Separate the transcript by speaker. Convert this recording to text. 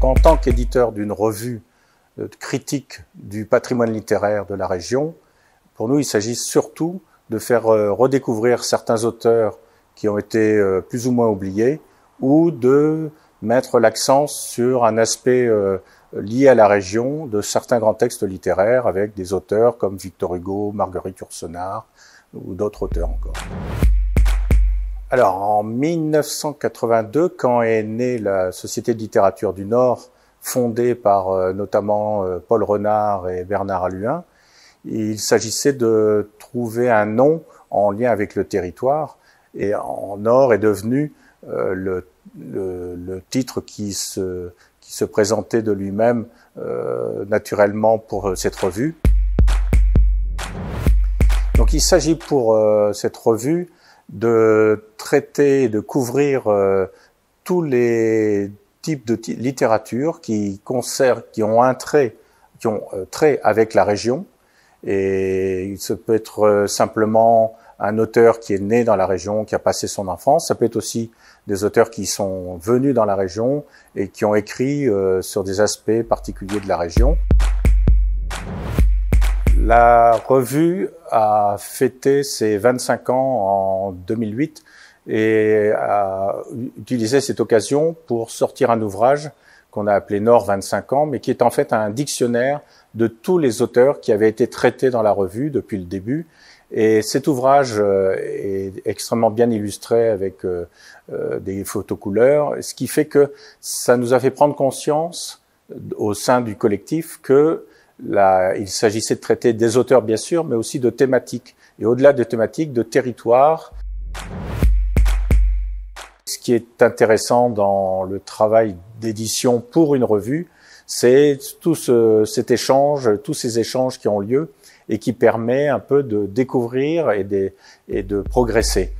Speaker 1: Donc en tant qu'éditeur d'une revue critique du patrimoine littéraire de la région, pour nous il s'agit surtout de faire redécouvrir certains auteurs qui ont été plus ou moins oubliés, ou de mettre l'accent sur un aspect lié à la région de certains grands textes littéraires avec des auteurs comme Victor Hugo, Marguerite Yourcenar ou d'autres auteurs encore. Alors en 1982, quand est née la Société de littérature du Nord, fondée par notamment Paul Renard et Bernard Alluin, il s'agissait de trouver un nom en lien avec le territoire, et en Nord est devenu le titre qui se présentait de lui-même naturellement pour cette revue. Donc il s'agit pour cette revue de traiter, de couvrir tous les types de littérature qui ont trait avec la région. Et ça peut être simplement un auteur qui est né dans la région, qui a passé son enfance. Ça peut être aussi des auteurs qui sont venus dans la région et qui ont écrit sur des aspects particuliers de la région. La revue a fêté ses 25 ans en 2008 et a utilisé cette occasion pour sortir un ouvrage qu'on a appelé Nord 25 ans, mais qui est en fait un dictionnaire de tous les auteurs qui avaient été traités dans la revue depuis le début. Et cet ouvrage est extrêmement bien illustré avec des photos couleurs, ce qui fait que ça nous a fait prendre conscience au sein du collectif que il s'agissait de traiter des auteurs bien sûr, mais aussi de thématiques, et au-delà des thématiques, de territoires. Ce qui est intéressant dans le travail d'édition pour une revue, c'est tout cet échange, tous ces échanges qui ont lieu et qui permet un peu de découvrir et de progresser.